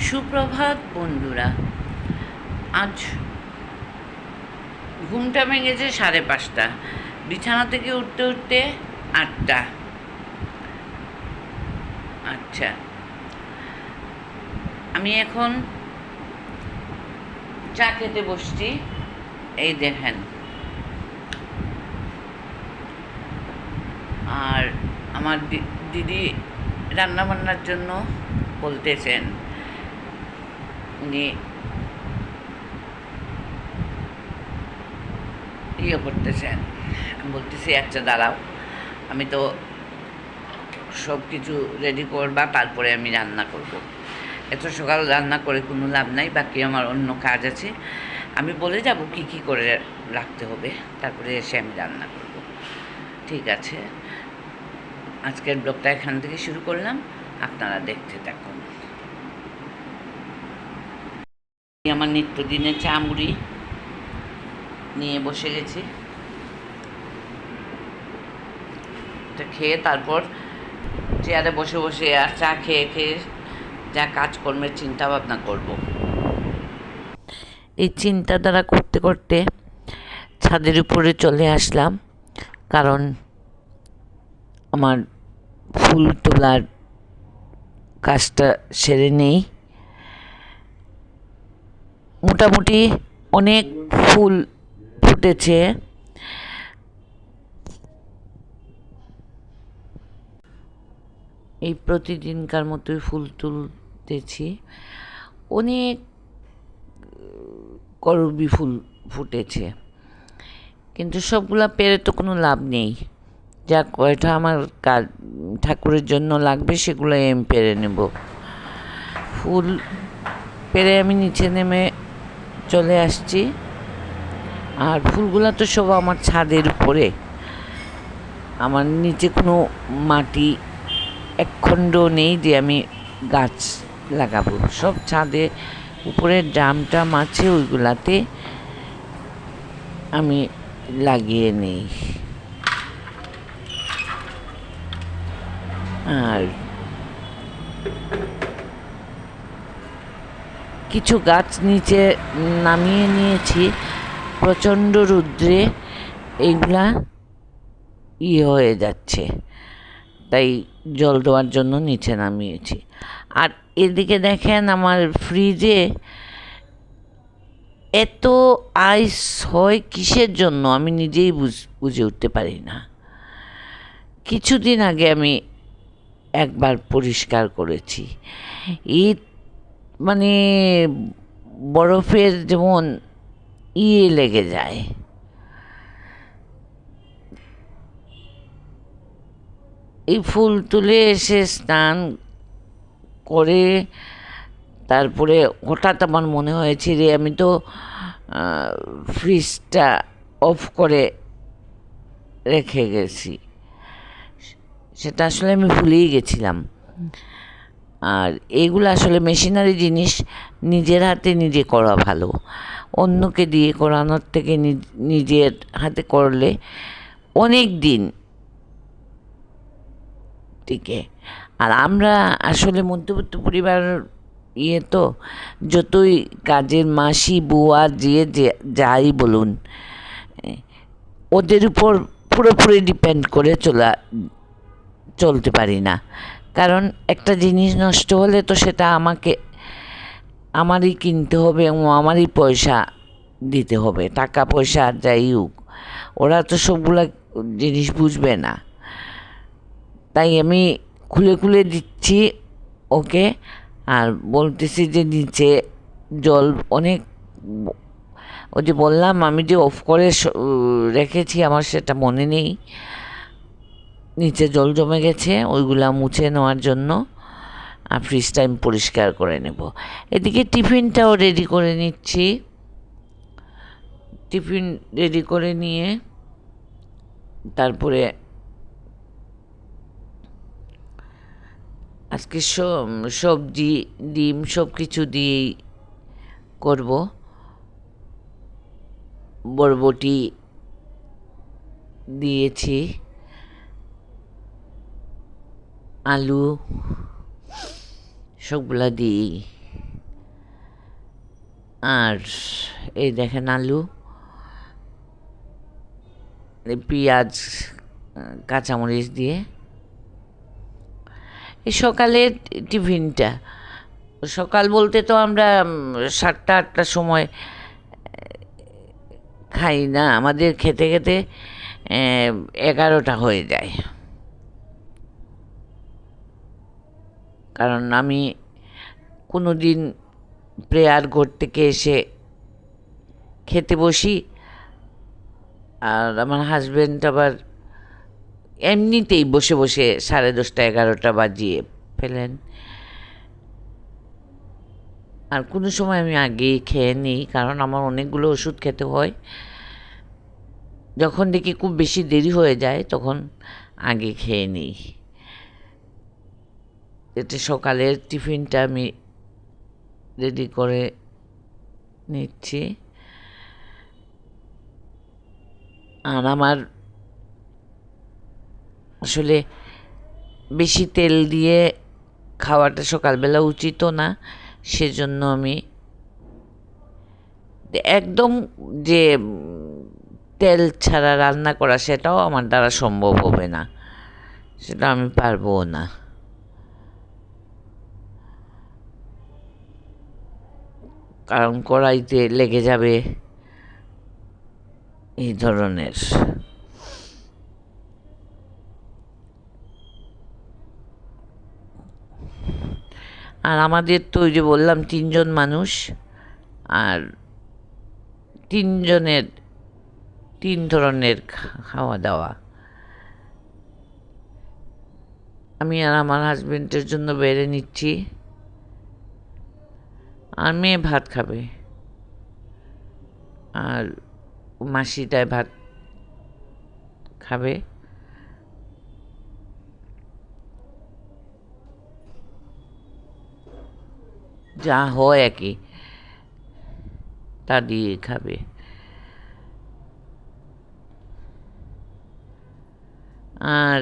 সুপ্রভাত বন্ধুরা। আজ ঘুমটা ভেঙেছে 5:30, বিছানা থেকে উঠতে উঠতে 8টা। আচ্ছা, আমি এখন চা খেতে বসছি। এই দেখেন, আর আমার দিদি রান্নাবান্নার জন্য বলতেছেন, উনি করতেছেন। আমি বলতেছি আচ্ছা দাঁড়াও, আমি তো সব কিছু রেডি করবা, তারপরে আমি রান্না করব। এত সকাল রান্না করে কোনো লাভ নাই, বাকি আমার অন্য কাজ আছে। আমি বলে যাব কি কি করে রাখতে হবে, তারপরে এসে আমি রান্না করব। ঠিক আছে, আজকের ব্লগটা এখান থেকে শুরু করলাম, আপনারা দেখতে থাকুন। আমার নিত্যদিনের চা মুড়ি নিয়ে বসে গেছি, এটা খেয়ে তারপর চেয়ারে বসে বসে আর চা খেয়ে খেয়ে যা কাজকর্মের চিন্তা ভাবনা করব। এই চিন্তাধারা করতে করতে ছাদের উপরে চলে আসলাম, কারণ আমার ফুল তোলার কাজটা সেরে নেই। মোটামুটি অনেক ফুল ফুটেছে। এই প্রতিদিনকার মতোই ফুল তুলতেছি। অনেক করবি ফুল ফুটেছে, কিন্তু সবগুলা পেরে তো কোনো লাভ নেই। যা কয়টা আমার কাজ ঠাকুরের জন্য লাগবে সেগুলো আমি পেরে নেব। ফুল পেরে আমি নিচে নেমে চলে আসছি। আর ফুলগুলো তো সব আমার ছাদের উপরে, আমার নিচে কোনো মাটি একখণ্ড নেই যে আমি গাছ লাগাবো। সব ছাদে উপরের ড্রাম টাম আছে, ওইগুলাতে আমি লাগিয়ে নেই। আর কিছু গাছ নিচে নামিয়ে নিয়েছি, প্রচণ্ড রৌদ্রে এইগুলা হয়ে যাচ্ছে, তাই জল দেওয়ার জন্য নিচে নামিয়েছি। আর এদিকে দেখেন, আমার ফ্রিজে এত আইস হয় কিসের জন্য আমি নিজেই বুঝে উঠতে পারি না। কিছুদিন আগে আমি একবার পরিষ্কার করেছি। এই মানে বরফের যেমন লেগে যায়। এই ফুল তুলে এসে স্নান করে তারপরে হঠাৎ আমার মনে হয়েছে যে আমি তো ফ্রিজটা অফ করে রেখে গেছি, সেটা আসলে আমি ভুলেই গেছিলাম। আর এইগুলো আসলে মেশিনারি জিনিস নিজের হাতে নিজে করা ভালো। অন্যকে দিয়ে করানোর থেকে নিজের হাতে করলে অনেক দিন টিকে। আর আমরা আসলে মধ্যবিত্ত পরিবার তো, যতই কাজের মাসি বুয়া যে যাই বলুন, ওদের উপর পুরোপুরি ডিপেন্ড করে চলতে পারি না। কারণ একটা জিনিস নষ্ট হলে তো সেটা আমারই কিনতে হবে এবং আমারই পয়সা দিতে হবে, টাকা পয়সা যাই হোক। ওরা তো সবগুলা জিনিস বুঝবে না, তাই আমি খুলে খুলে দিচ্ছি ওকে। আর বলতেছি যে নিচে জল অনেক, ওই যে বললাম আমি যে অফ করে রেখেছি, আমার সেটা মনে নেই। নিচে জল জমে গেছে, ওইগুলা মুছে নেওয়ার জন্য আর ফ্রিজটা আমি পরিষ্কার করে নেব। এদিকে টিফিনটাও রেডি করে নিচ্ছি। টিফিন রেডি করে নিয়ে তারপরে আজকে সবজি ডিম সব কিছু দিয়েই করব। বরবটি দিয়েছি, আলু সবগুলা দিয়েই আর এই দেখেন আলু, পেঁয়াজ, কাঁচামরিচ দিয়ে এই সকালের টিফিনটা। সকাল বলতে তো আমরা 7টা-8টার সময় খাই না, আমাদের খেতে খেতে 11টা হয়ে যায়। কারণ আমি কোনো দিন প্রেয়ার ঘর থেকে এসে খেতে বসি, আর আমার হাজব্যান্ড আবার এমনিতেই বসে বসে 10:30-11টা বাজিয়ে ফেলেন। আর কোনো সময় আমি আগেই খেয়ে নিই, কারণ আমার অনেকগুলো ওষুধ খেতে হয়। যখন দেখি খুব বেশি দেরি হয়ে যায় তখন আগে খেয়ে নিই। এতে সকালের টিফিনটা আমি রেডি করে নিচ্ছি। আর আমার আসলে বেশি তেল দিয়ে খাওয়াটা সকালবেলা উচিতও না, সেজন্য আমি একদম যে তেল ছাড়া রান্না করা সেটাও আমার দ্বারা সম্ভব হবে না, সেটা আমি পারবও না। কারণ কড়াইতে লেগে যাবে এই ধরনের। আর আমাদের তো ওই যে বললাম 3জন মানুষ, আর 3জনের 3 ধরনের খাওয়া দাওয়া। আমি আর আমার হাজবেন্ডের জন্য বেড়ে নিচ্ছি, আর মেয়ে ভাত খাবে, আর মাসিটায় ভাত খাবে। যা হয় আর কি তা দিয়ে খাবে। আর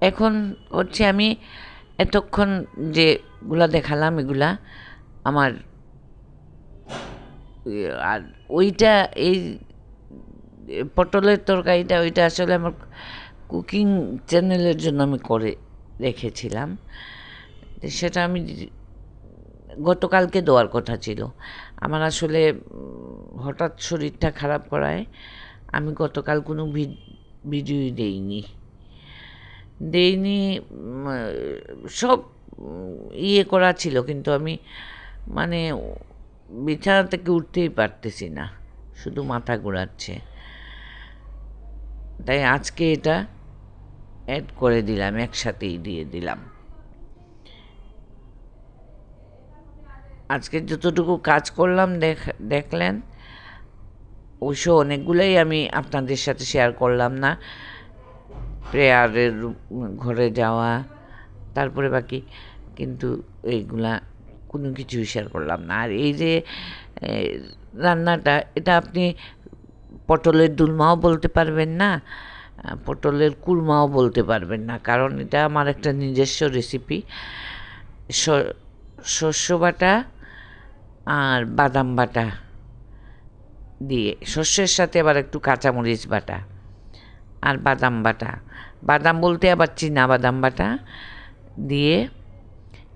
এখন হচ্ছে আমি এতক্ষণ যেগুলা দেখালাম এগুলা আমার, আর ওইটা এই পটলের তরকারিটা ওইটা আসলে আমার কুকিং চ্যানেলের জন্য আমি করে রেখেছিলাম। সেটা আমি গতকালকে দেওয়ার কথা ছিল। আমার আসলে হঠাৎ শরীরটা খারাপ করায় আমি গতকাল কোনো ভিডিওই দেইনি। সব ইয়ে করা ছিল, কিন্তু আমি মানে বিছানা থেকে উঠতেই পারতেছি না, শুধু মাথা ঘোরাচ্ছে। তাই আজকে এটা অ্যাড করে দিলাম, একসাথেই দিয়ে দিলাম। আজকে যতটুকু কাজ করলাম দেখলেন, অবশ্য অনেকগুলোই আমি আপনাদের সাথে শেয়ার করলাম না। প্রেয়ারের ঘরে যাওয়া, তারপরে বাকি, কিন্তু এইগুলা কোনো কিছুই শেয়ার করলাম না। আর এই যে রান্নাটা, এটা আপনি পটলের দুলমাও বলতে পারবেন না, পটলের কুরমাও বলতে পারবেন না, কারণ এটা আমার একটা নিজস্ব রেসিপি। শস্য বাটা আর বাদাম বাটা দিয়ে, শস্যের সাথে আবার একটু কাঁচামরিচ বাটা আর বাদাম বাটা, বাদাম বলতে আবার চীনা বাদাম বাটা দিয়ে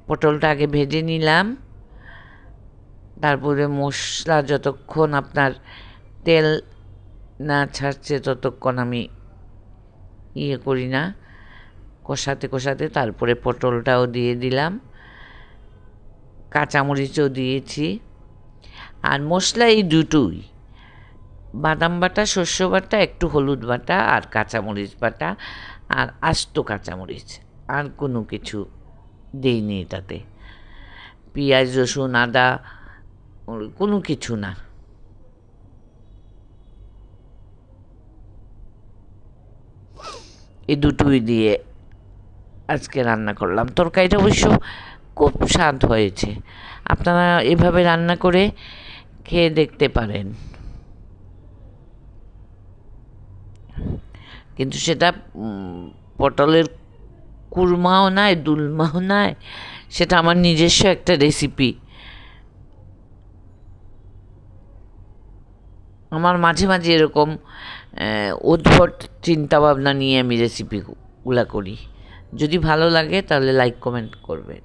পটলটা আগে ভেজে নিলাম। তারপরে মশলা যতক্ষণ আপনার তেল না ছাড়ছে ততক্ষণ আমি ইয়ে করি না, কষাতে কষাতে তারপরে পটলটাও দিয়ে দিলাম, কাঁচামরিচও দিয়েছি। আর মশলা এই দুটোই, বাদাম বাটা, শস্য বাটা, একটু হলুদ বাটা আর কাঁচামরিচ বাটা, আর আস্ত কাঁচামরিচ, আর কোনো কিছু দিইনি এটাতে। পেঁয়াজ, রসুন, আদা কোনো কিছু না। এই দুটোই দিয়ে আজকে রান্না করলাম। তরকারিটা অবশ্য খুব স্বাদ হয়েছে, আপনারা এভাবে রান্না করে খেয়ে দেখতে পারেন। কিন্তু সেটা পটলের কুরমাও নয়, দুলমাও নয়, সেটা আমার নিজস্ব একটা রেসিপি। আমার মাঝে মাঝে এরকম উদ্ভট চিন্তাভাবনা নিয়ে আমি রেসিপিগুলো করি। যদি ভালো লাগে তাহলে লাইক কমেন্ট করবেন।